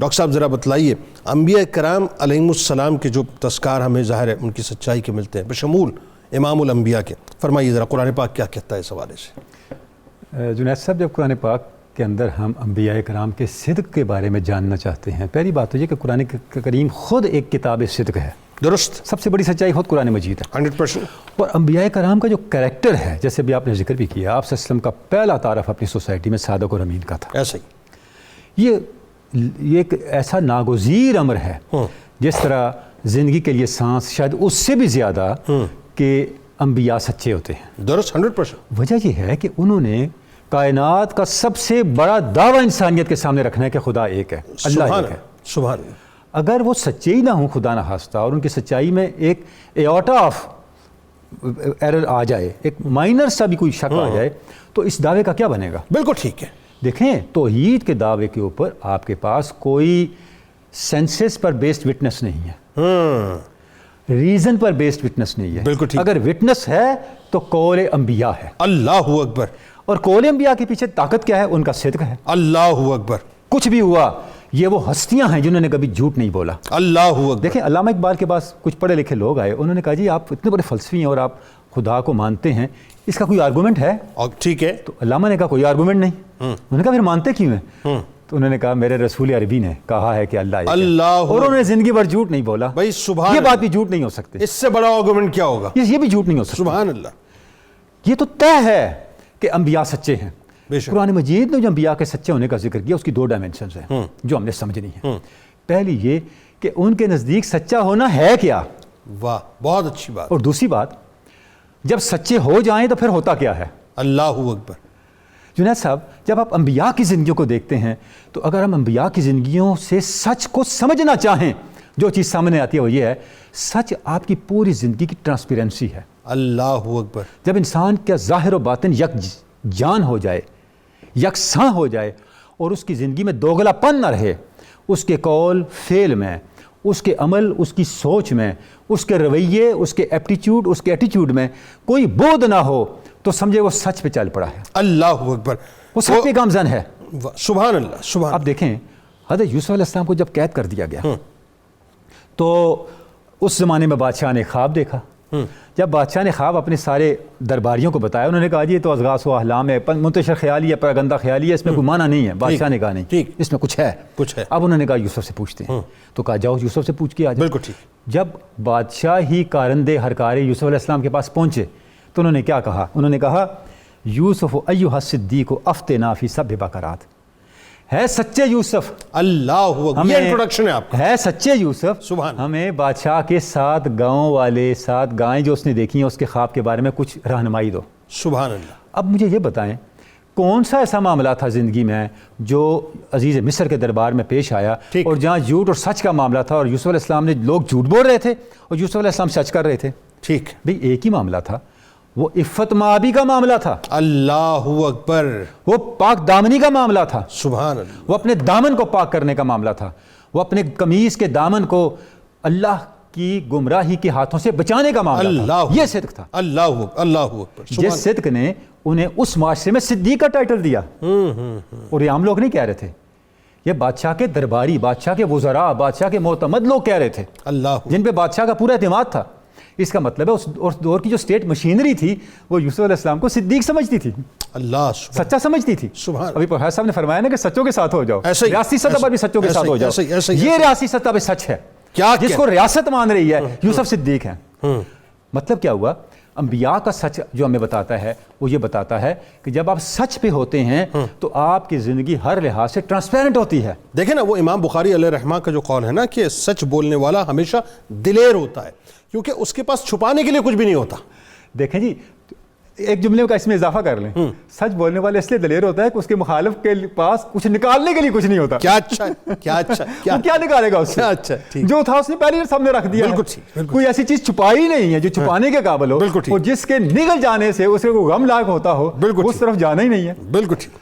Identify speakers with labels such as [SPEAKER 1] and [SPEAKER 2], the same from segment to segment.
[SPEAKER 1] Doctor صاحب ذرا بتلائیے، انبیاء کرام علیہم السلام کے جو تذکار ہمیں ظاہر ہے ان کی سچائی کے ملتے ہیں بشمول امام الانبیاء کے، فرمائیے ذرا قرآن پاک کیا کہتا ہے اس حوالے سے؟
[SPEAKER 2] جنید صاحب، جب قرآن پاک کے اندر ہم انبیاء کرام کے صدق کے بارے میں جاننا چاہتے ہیں، پہلی بات تو یہ کہ قرآن کریم خود ایک کتاب صدق ہے.
[SPEAKER 1] درست،
[SPEAKER 2] سب سے بڑی سچائی خود قرآن مجید ہے
[SPEAKER 1] 100%.
[SPEAKER 2] اور انبیاء کرام کا جو کریکٹر ہے، جیسے بھی آپ نے ذکر بھی کیا، آپ صلی اللہ علیہ وسلم کا پہلا تعارف اپنی سوسائٹی میں صادق اور امین کا تھا.
[SPEAKER 1] ایسا ہی
[SPEAKER 2] یہ ایک ایسا ناگزیر امر ہے، جس طرح زندگی کے لیے سانس، شاید اس سے بھی زیادہ کہ انبیاء سچے ہوتے ہیں.
[SPEAKER 1] درست، 100%.
[SPEAKER 2] وجہ یہ ہے کہ انہوں نے کائنات کا سب سے بڑا دعویٰ انسانیت کے سامنے رکھنا ہے کہ خدا ایک ہے، اللہ ایک ہے.
[SPEAKER 1] سبحان اللہ.
[SPEAKER 2] اگر وہ سچے ہی نہ ہوں خدا نہ خواستہ، اور ان کی سچائی میں ایک ایوٹا آف ایرر آ جائے، ایک مائنر سا بھی کوئی شک آ جائے، تو اس دعوے کا کیا بنے گا؟
[SPEAKER 1] بالکل ٹھیک ہے.
[SPEAKER 2] دیکھیں، توحید کے دعوے کے اوپر آپ کے پاس کوئی سینسس پر بیسڈ وٹنس نہیں ہے، ریزن پر بیسڈ وٹنس نہیں ہے.
[SPEAKER 1] بالکل ٹھیک.
[SPEAKER 2] اگر وٹنس ہے تو قول انبیاء ہے.
[SPEAKER 1] اللہ اکبر.
[SPEAKER 2] اور قول انبیاء کے پیچھے طاقت کیا ہے؟ ان کا صدق ہے.
[SPEAKER 1] اللہ اکبر.
[SPEAKER 2] کچھ بھی ہوا، یہ وہ ہستیاں ہیں جنہوں نے کبھی جھوٹ نہیں بولا.
[SPEAKER 1] اللہ اکبر.
[SPEAKER 2] دیکھیں، علامہ اقبال کے پاس کچھ پڑھے لکھے لوگ آئے، انہوں نے کہا جی آپ اتنے بڑے فلسفی ہیں اور آپ خدا کو مانتے ہیں، اس کا کوئی آرگومنٹ ہے؟
[SPEAKER 1] ٹھیک ہے.
[SPEAKER 2] تو علامہ نے کہا کوئی آرگومنٹ نہیں. انہوں نے کہا پھر مانتے کیوں ہیں؟ تو انہوں نے کہا میرے رسول عربی نے کہا ہے کہ اللہ ایک ہے.
[SPEAKER 1] اللہ.
[SPEAKER 2] اور انہوں نے زندگی بھر جھوٹ نہیں بولا.
[SPEAKER 1] بھائی سبحان،
[SPEAKER 2] یہ بات بھی جھوٹ نہیں ہو سکتی.
[SPEAKER 1] اس سے بڑا آرگومنٹ کیا ہوگا؟
[SPEAKER 2] یہ بھی جھوٹ نہیں ہو سکتا.
[SPEAKER 1] سبحان اللہ.
[SPEAKER 2] یہ تو طے ہے کہ انبیاء سچے ہیں.
[SPEAKER 1] بے شک.
[SPEAKER 2] قرآن مجید نے جو انبیاء کے سچے ہونے کا ذکر کیا، اس کی دو ڈائمنشنز ہیں جو ہم نے سمجھنی ہیں. پہلی یہ کہ ان کے نزدیک سچا ہونا ہے کیا.
[SPEAKER 1] واہ، بہت اچھی بات.
[SPEAKER 2] اور دوسری بات، جب سچے ہو جائیں تو پھر ہوتا کیا ہے.
[SPEAKER 1] اللہ اکبر.
[SPEAKER 2] جنید صاحب، جب آپ انبیاء کی زندگیوں کو دیکھتے ہیں تو اگر ہم انبیاء کی زندگیوں سے سچ کو سمجھنا چاہیں، جو چیز سامنے آتی ہے وہ یہ ہے، سچ آپ کی پوری زندگی کی ٹرانسپیرنسی ہے.
[SPEAKER 1] اللہ اکبر.
[SPEAKER 2] جب انسان کا ظاہر و باطن یک جان ہو جائے، یکساں ہو جائے، اور اس کی زندگی میں دوگلا پن نہ رہے، اس کے قول فعل میں، اس کے عمل، اس کی سوچ میں، اس کے رویے، اس کے ایپٹیچیوڈ، اس کے ایٹیچیوڈ میں کوئی بودھ نہ ہو، تو سمجھے وہ سچ پہ چل پڑا ہے.
[SPEAKER 1] اللہ اکبر.
[SPEAKER 2] وہ سچ پہ گامزن ہے.
[SPEAKER 1] سبحان اللہ. سبحان.
[SPEAKER 2] اب دیکھیں، حضرت یوسف علیہ السلام کو جب قید کر دیا گیا تو اس زمانے میں بادشاہ نے خواب دیکھا. جب بادشاہ نے خواب اپنے سارے درباریوں کو بتایا، انہوں نے کہا جی یہ تو اضغاث و احلام ہے، منتشر خیالی ہے، پراگندہ خیالی ہے، اس میں کوئی معنی نہیں ہے. بادشاہ نے کہا نہیں، اس میں کچھ ہے. اب انہوں نے کہا یوسف سے پوچھتے ہیں. تو کہا جاؤ یوسف سے پوچھ کے آ جاؤ.
[SPEAKER 1] بالکل ٹھیک.
[SPEAKER 2] جب بادشاہ ہی کارندے ہرکارے یوسف علیہ السلام کے پاس پہنچے تو انہوں نے کیا کہا؟ انہوں نے کہا یوسف ایھا الصدیق افتنا فی سبع بقرات. ہے سچے یوسف.
[SPEAKER 1] اللہ اکبر. یہ انٹروڈکشن ہے آپ کا.
[SPEAKER 2] ہے سچے یوسف.
[SPEAKER 1] سبحان.
[SPEAKER 2] ہمیں بادشاہ کے 7 گاؤں والے 7 گائیں جو اس نے دیکھی ہیں اس کے خواب کے بارے میں کچھ رہنمائی دو.
[SPEAKER 1] سبحان اللہ.
[SPEAKER 2] اب مجھے یہ بتائیں، کون سا ایسا معاملہ تھا زندگی میں جو عزیز مصر کے دربار میں پیش آیا اور جہاں جھوٹ اور سچ کا معاملہ تھا، اور یوسف علیہ السلام نے لوگ جھوٹ بول رہے تھے اور یوسف علیہ السلام سچ کر رہے تھے؟
[SPEAKER 1] ٹھیک.
[SPEAKER 2] بھئی ایک ہی معاملہ تھا، وہ عفت مآبی کا معاملہ تھا.
[SPEAKER 1] اللہ اکبر.
[SPEAKER 2] وہ پاک دامنی کا معاملہ تھا.
[SPEAKER 1] سبحان اللہ.
[SPEAKER 2] وہ اپنے دامن کو پاک کرنے کا معاملہ تھا. وہ اپنے قمیص کے دامن کو اللہ کی گمراہی کے ہاتھوں سے بچانے کا معاملہ تھا. یہ صدق تھا.
[SPEAKER 1] اللہ اکبر.
[SPEAKER 2] جس صدق نے انہیں اس معاشرے میں صدیق کا ٹائٹل دیا. اور یہ عام لوگ نہیں کہہ رہے تھے، یہ بادشاہ کے درباری، بادشاہ کے وزراء، بادشاہ کے معتمد لوگ کہہ رہے تھے، جن پہ بادشاہ کا پورا اعتماد تھا. اس کا مطلب ہے اس دور کی جو اسٹیٹ مشینری تھی وہ یوسف علیہ السلام کو صدیق سمجھتی تھی،
[SPEAKER 1] اللہ
[SPEAKER 2] سچا سمجھتی تھی. ابھی پروفیسر صاحب نے فرمایا نا کہ سچوں کے ساتھ ہو جاؤ. ریاستی سطح پر بھی سچوں کے ساتھ ہو جاؤ. یہ ریاستی سطح پہ سچ ہے، جس کو ریاست مان رہی ہے یوسف صدیق ہیں. مطلب کیا ہوا؟ انبیاء کا سچ جو ہمیں بتاتا ہے وہ یہ بتاتا ہے کہ جب آپ سچ پہ ہوتے ہیں تو آپ کی زندگی ہر لحاظ سے ٹرانسپیرنٹ ہوتی ہے.
[SPEAKER 1] دیکھیں نا، وہ امام بخاری علیہ رحمہ کا جو قول ہے نا کہ سچ بولنے والا ہمیشہ دلیر ہوتا ہے، کیونکہ اس کے پاس چھپانے کے لیے کچھ بھی نہیں ہوتا.
[SPEAKER 2] دیکھیں جی، ایک جملے کا اس میں اضافہ کر لیں، سچ بولنے والے اس لیے دلیر ہوتا ہے کہ اس کے مخالف کے پاس کچھ نکالنے کے لیے کچھ نہیں ہوتا.
[SPEAKER 1] کیا اچھا ہے، کیا اچھا ہے.
[SPEAKER 2] کیا نکالے گا اس سے؟
[SPEAKER 1] اچھا،
[SPEAKER 2] جو تھا اس نے پہلے سامنے رکھ دیا. کوئی ایسی چیز چھپائی نہیں ہے جو چھپانے کے قابل ہو، اور جس کے نگل جانے سے اسے کوئی غم لاحق ہوتا ہو، اس طرف جانا ہی نہیں ہے.
[SPEAKER 1] بالکل ٹھیک.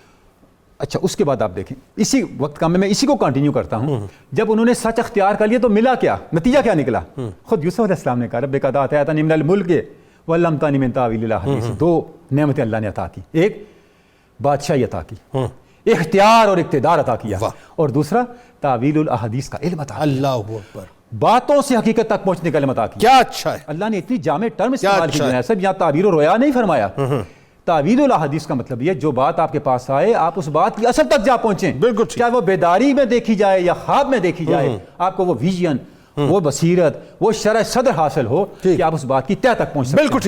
[SPEAKER 2] اچھا، اس کے بعد آپ دیکھیں اسی وقت کا میں اسی کو کنٹینیو کرتا ہوں. جب انہوں نے سچ اختیار کر لیا تو ملا کیا؟ نتیجہ کیا نکلا؟ خود یوسف علیہ السلام نے کہا رب قد آتیتنی من الملک وعلمتنی من تاویل الاحادیث. 2 نعمتیں اللہ نے عطا کی. ایک بادشاہی عطا کی، اختیار اور اقتدار عطا کیا.
[SPEAKER 1] واہ.
[SPEAKER 2] اور دوسرا تعویل الاحادیث کا علم عطا کیا.
[SPEAKER 1] اللہ اکبر.
[SPEAKER 2] باتوں سے حقیقت تک پہنچنے کا علم عطا کیا.
[SPEAKER 1] کیا اچھا ہے.
[SPEAKER 2] اللہ نے اتنی جامع ٹرم استعمال کی
[SPEAKER 1] اچھا ہے.
[SPEAKER 2] ہے صاحب, یہاں تعبیر و رویا نہیں فرمایا. تعویل الاحادیث کا مطلب یہ جو بات آپ کے پاس آئے آپ اس بات کی اصل تک جا پہنچیں.
[SPEAKER 1] بالکل ٹھیک.
[SPEAKER 2] چاہے وہ بیداری میں دیکھی جائے یا خواب میں دیکھی جائے, آپ کو وہ ویژن, وہ بصیرت, وہ شرح صدر حاصل ہو کہ آپ اس بات کی تہ تک پہنچ سکیں.
[SPEAKER 1] بالکل.